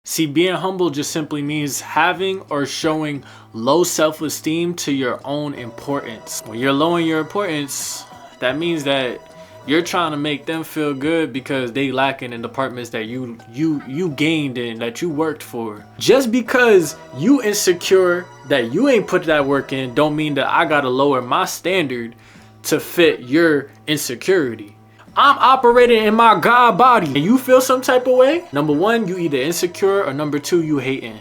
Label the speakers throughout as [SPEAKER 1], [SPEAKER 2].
[SPEAKER 1] See, being humble just simply means having or showing low self-esteem to your own importance. When you're low in your importance, that means that you're trying to make them feel good because they lacking in departments that you gained in, that you worked for. Just because you insecure that you ain't put that work in don't mean that I gotta lower my standard to fit your insecurity. I'm operating in my God body and you feel some type of way. Number one, you either insecure, or number two, you hating.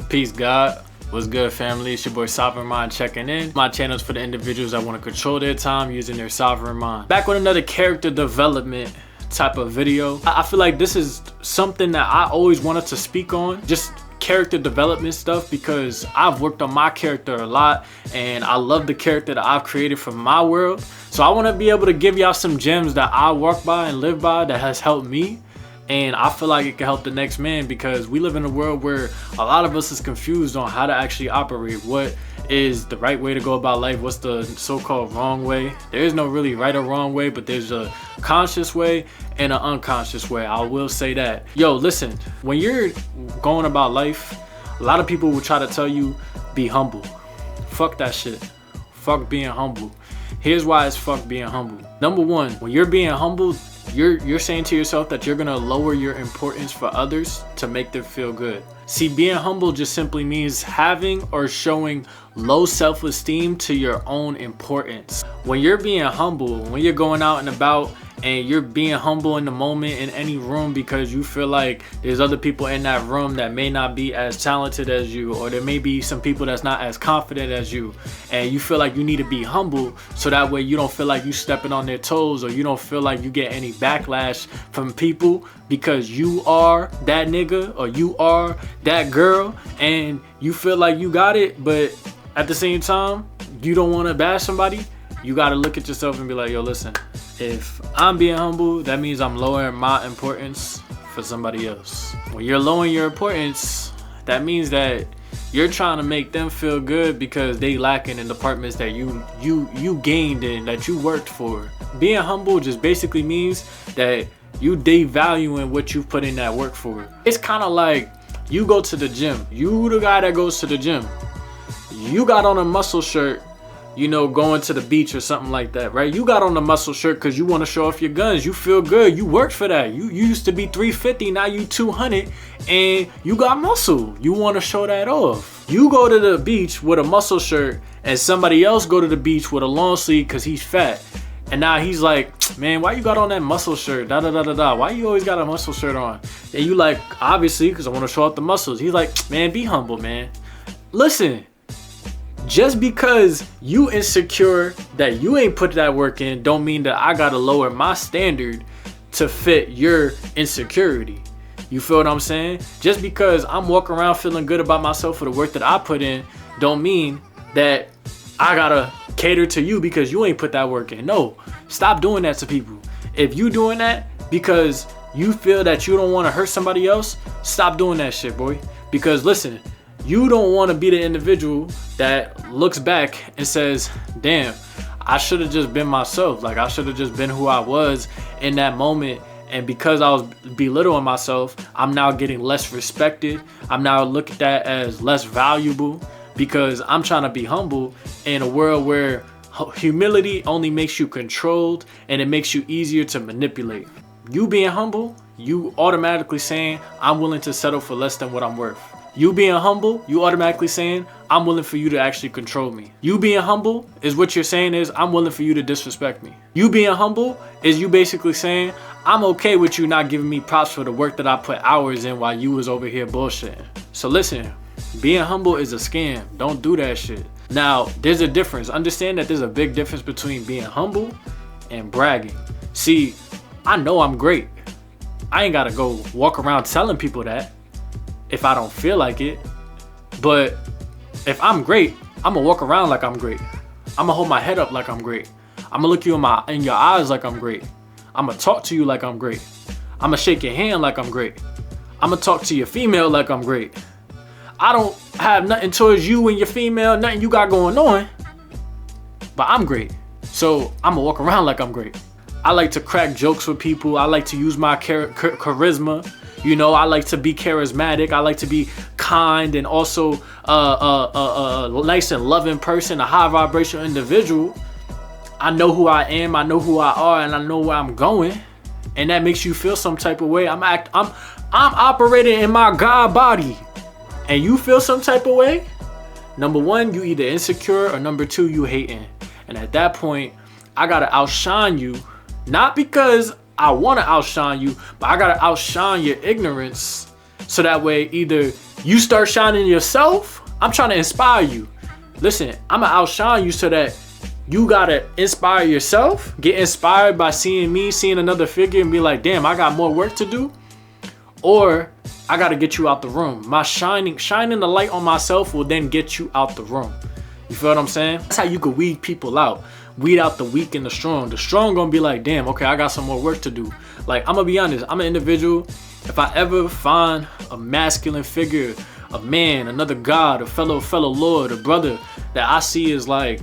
[SPEAKER 1] Peace, God. What's good, family? It's your boy Sovereign Mind checking in. My channel is for the individuals that want to control their time using their sovereign mind. Back with another character development type of video. I feel like this is something that I always wanted to speak on. Just character development stuff, because I've worked on my character a lot and I love the character that I've created for my world. So I want to be able to give y'all some gems that I walk by and live by that has helped me. And I feel like it can help the next man, because we live in a world where a lot of us is confused on how to actually operate. What is the right way to go about life? What's the so-called wrong way? There is no really right or wrong way, but there's a conscious way and an unconscious way. I will say that. Yo, listen, when you're going about life, a lot of people will try to tell you, be humble. Fuck that shit. Fuck being humble. Here's why it's fuck being humble. Number one, when you're being humble, you're saying to yourself that you're gonna lower your importance for others to make them feel good. See, being humble just simply means having or showing low self-esteem to your own importance. When you're being humble, when you're going out and about and you're being humble in the moment in any room because you feel like there's other people in that room that may not be as talented as you, or there may be some people that's not as confident as you, and you feel like you need to be humble so that way you don't feel like you stepping on their toes, or you don't feel like you get any backlash from people because you are that nigga or you are that girl and you feel like you got it, but at the same time you don't want to bash somebody. You got to look at yourself and be like, yo, listen, if I'm being humble, that means I'm lowering my importance for somebody else. When you're lowering your importance, that means that you're trying to make them feel good because they lacking in departments that you gained in, that you worked for. Being humble just basically means that you devaluing what you put in that work for. It's kind of like you go to the gym. You the guy that goes to the gym. You got on a muscle shirt, you know, going to the beach or something like that, right? You got on the muscle shirt because you want to show off your guns. You feel good. You worked for that. You used to be 350, now you 200, and you got muscle. You want to show that off. You go to the beach with a muscle shirt, and somebody else go to the beach with a long sleeve because he's fat. And now he's like, man, why you got on that muscle shirt? Da da da da da. Why you always got a muscle shirt on? And you like, obviously, because I want to show off the muscles. He's like, man, be humble, man. Listen. Just because you insecure that you ain't put that work in don't mean that I gotta lower my standard to fit your insecurity. You feel what I'm saying? Just because I'm walking around feeling good about myself for the work that I put in don't mean that I gotta cater to you because you ain't put that work in. No, stop doing that to people. If you doing that because you feel that you don't want to hurt somebody else, stop doing that shit, boy. Because listen, you don't want to be the individual that looks back and says, damn, I should have just been myself. Like, I should have just been who I was in that moment. And because I was belittling myself, I'm now getting less respected. I'm now looked at as less valuable because I'm trying to be humble in a world where humility only makes you controlled and it makes you easier to manipulate. You being humble, you automatically saying, I'm willing to settle for less than what I'm worth. You being humble, you automatically saying, I'm willing for you to actually control me. You being humble is what you're saying is, I'm willing for you to disrespect me. You being humble is you basically saying, I'm okay with you not giving me props for the work that I put hours in while you was over here bullshitting. So listen, being humble is a scam. Don't do that shit. Now, there's a difference. Understand that there's a big difference between being humble and bragging. See, I know I'm great. I ain't gotta go walk around telling people that if I don't feel like it. But if I'm great, I'm gonna walk around like I'm great. I'm gonna hold my head up like I'm great. I'm gonna look you in your eyes like I'm great. I'm gonna talk to you like I'm great. I'm gonna shake your hand like I'm great. I'm gonna talk to your female like I'm great. I don't have nothing towards you and your female, nothing you got going on, but I'm great. So I'm gonna walk around like I'm great. I like to crack jokes with people. I like to use my charisma. You know, I like to be charismatic. I like to be kind and also a nice and loving person, a high vibrational individual. I know who I am, I know who I are, and I know where I'm going. And that makes you feel some type of way. I'm operating in my God body. And you feel some type of way? Number one, you either insecure, or number two, you hating. And at that point, I gotta outshine you. Not because I wanna outshine you, but I gotta outshine your ignorance. So that way, either you start shining yourself. I'm trying to inspire you. Listen, I'm gonna outshine you so that you gotta inspire yourself, get inspired by seeing me, seeing another figure, and be like, damn, I got more work to do. Or I gotta get you out the room. My shining the light on myself will then get you out the room. You feel what I'm saying? That's how you could weed people out. Weed out the weak and the strong. The strong gonna be like, damn, okay, I got some more work to do. Like, I'm gonna be honest, I'm an individual. If I ever find a masculine figure, a man, another God, a fellow Lord, a brother that I see is like,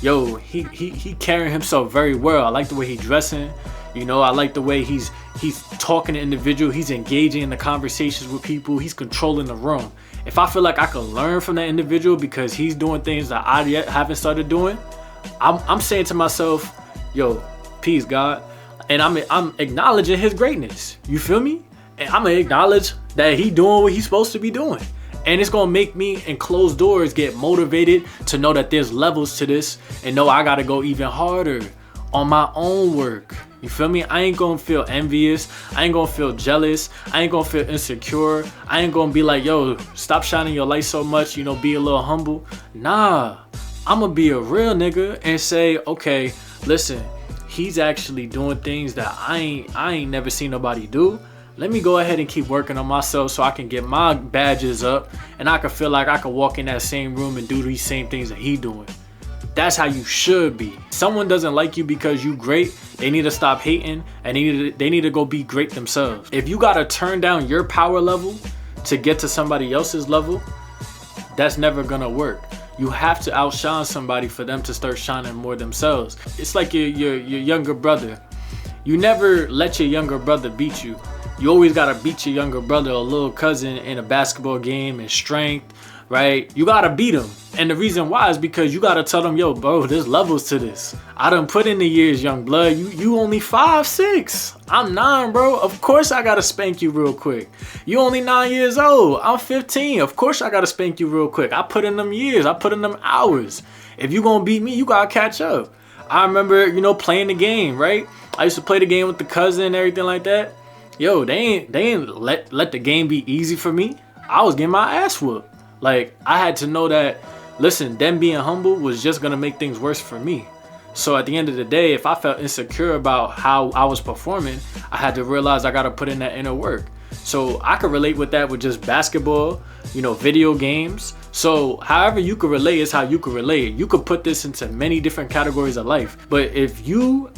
[SPEAKER 1] yo, he carrying himself very well. I like the way he dressing. You know, I like the way he's talking to individual. He's engaging in the conversations with people. He's controlling the room. If I feel like I could learn from that individual because he's doing things that I yet haven't started doing, I'm saying to myself, yo, peace, God. And I'm acknowledging his greatness. You feel me? And I'm gonna acknowledge that he doing what he's supposed to be doing. And it's gonna make me in closed doors get motivated to know that there's levels to this and know I gotta go even harder on my own work. You feel me? I ain't gonna feel envious. I ain't gonna feel jealous. I ain't gonna feel insecure. I ain't gonna be like, yo, stop shining your light so much, you know, be a little humble. Nah, I'm gonna be a real nigga and say, okay, listen, he's actually doing things that I ain't never seen nobody do. Let me go ahead and keep working on myself so I can get my badges up and I can feel like I can walk in that same room and do these same things that he doing. That's how you should be. Someone doesn't like you because you great, they need to stop hating and they need to go be great themselves. If you gotta turn down your power level to get to somebody else's level, that's never gonna work. You have to outshine somebody for them to start shining more themselves. It's like your younger brother. You never let your younger brother beat you. You always gotta beat your younger brother or little cousin in a basketball game in strength, right? You gotta beat him. And the reason why is because you gotta tell them, yo, bro, there's levels to this. I done put in the years, young blood. You only 5'6". I'm 9, bro. Of course I gotta spank you real quick. You only 9 years old. I'm 15. Of course I gotta spank you real quick. I put in them years. I put in them hours. If you gonna beat me, you gotta catch up. I remember, you know, playing the game, right? I used to play the game with the cousin and everything like that. Yo, they ain't let the game be easy for me. I was getting my ass whooped. Like, I had to know that, listen, them being humble was just gonna make things worse for me. So at the end of the day, if I felt insecure about how I was performing, I had to realize I gotta put in that inner work. So I could relate with that with just basketball, you know, video games. So however you could relate is how you could relate. You could put this into many different categories of life. But if you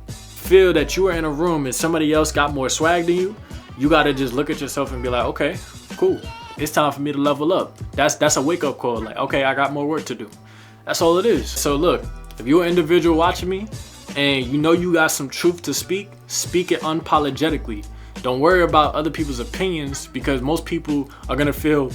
[SPEAKER 1] feel that you are in a room and somebody else got more swag than you gotta just look at yourself and be like, okay, cool. It's time for me to level up. That's a wake-up call. Like, okay, I got more work to do. That's all it is. So look, if you're an individual watching me and you know you got some truth to speak it unapologetically. Don't worry about other people's opinions because most people are gonna feel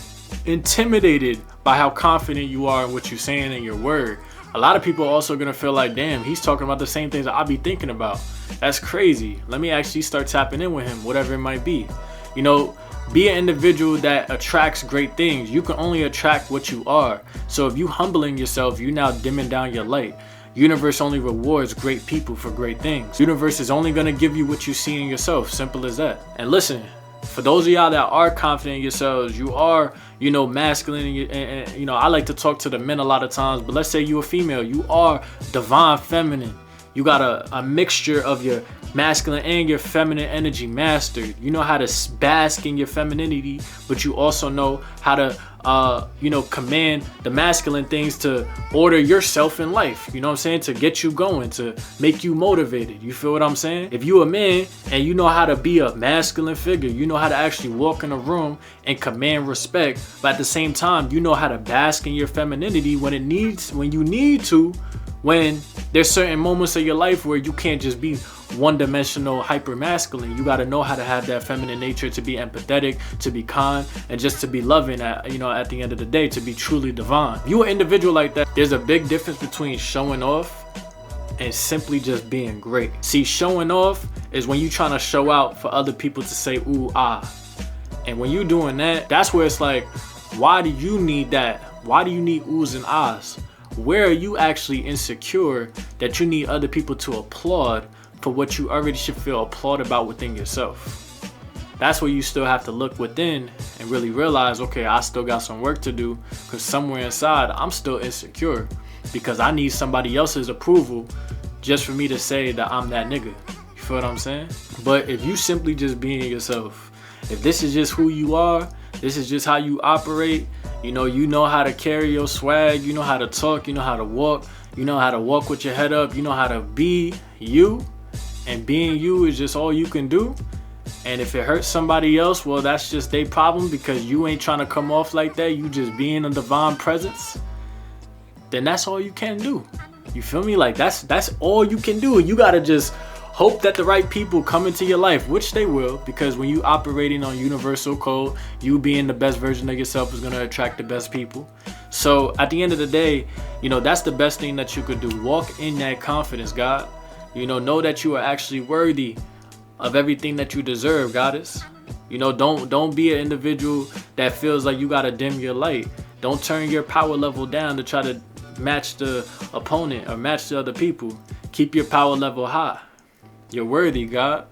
[SPEAKER 1] intimidated by how confident you are in what you're saying and your word. A lot of people are also gonna feel like, damn, he's talking about the same things that I be thinking about. That's crazy. Let me actually start tapping in with him, whatever it might be. You know, be an individual that attracts great things. You can only attract what you are. So if you humbling yourself, you're now dimming down your light. Universe only rewards great people for great things. Universe is only gonna give you what you see in yourself. Simple as that. And listen, for those of y'all that are confident in yourselves, you are, you know, masculine, and you know, I like to talk to the men a lot of times, but let's say you're a female, you are divine feminine. You got a mixture of your masculine and your feminine energy mastered. You know how to bask in your femininity, but you also know how to, you know, command the masculine things to order yourself in life. You know what I'm saying? To get you going, to make you motivated. You feel what I'm saying? If you a man and you know how to be a masculine figure, you know how to actually walk in a room and command respect, but at the same time, you know how to bask in your femininity when you need to, when there's certain moments of your life where you can't just be one-dimensional hyper masculine. You got to know how to have that feminine nature, to be empathetic, to be kind, and just to be loving at, you know, at the end of the day, to be truly divine. If you an individual like that, there's a big difference between showing off and simply just being great. See, showing off is when you trying to show out for other people to say ooh ah. And when you doing that, that's where it's like, why do you need that? Why do you need oohs and ahs? Where are you actually insecure that you need other people to applaud for what you already should feel applauded about within yourself? That's where you still have to look within and really realize, okay, I still got some work to do, because somewhere inside I'm still insecure because I need somebody else's approval just for me to say that I'm that nigga. You feel what I'm saying? But if you simply just being yourself, if this is just who you are, this is just how you operate, you know how to carry your swag, you know how to talk, you know how to walk, you know how to walk with your head up, you know how to be you, and being you is just all you can do. And if it hurts somebody else, well, that's just their problem, because you ain't trying to come off like that, you just being a divine presence, then that's all you can do. You feel me? Like that's all you can do. You gotta just hope that the right people come into your life, which they will, because when you operating on universal code, you being the best version of yourself is gonna attract the best people. So at the end of the day, you know, that's the best thing that you could do. Walk in that confidence, God. You know that you are actually worthy of everything that you deserve, goddess. You know, don't be an individual that feels like you gotta dim your light. Don't turn your power level down to try to match the opponent or match the other people. Keep your power level high. You're worthy, God.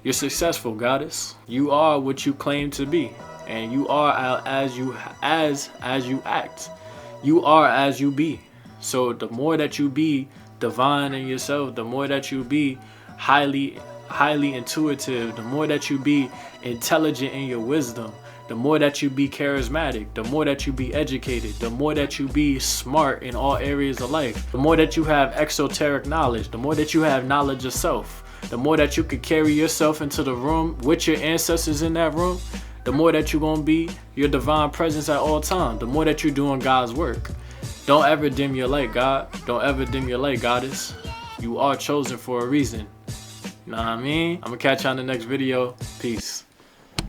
[SPEAKER 1] You're successful, goddess. You are what you claim to be, and you are as you act. You are as you be. So the more that you be divine in yourself, the more that you be highly intuitive, the more that you be intelligent in your wisdom, the more that you be charismatic, the more that you be educated, the more that you be smart in all areas of life, the more that you have exoteric knowledge, the more that you have knowledge of self, the more that you could carry yourself into the room with your ancestors in that room, the more that you're gonna be your divine presence at all times, the more that you're doing God's work. Don't ever dim your light, God. Don't ever dim your light, goddess. You are chosen for a reason. You know what I mean? I'm gonna catch you on the next video. Peace.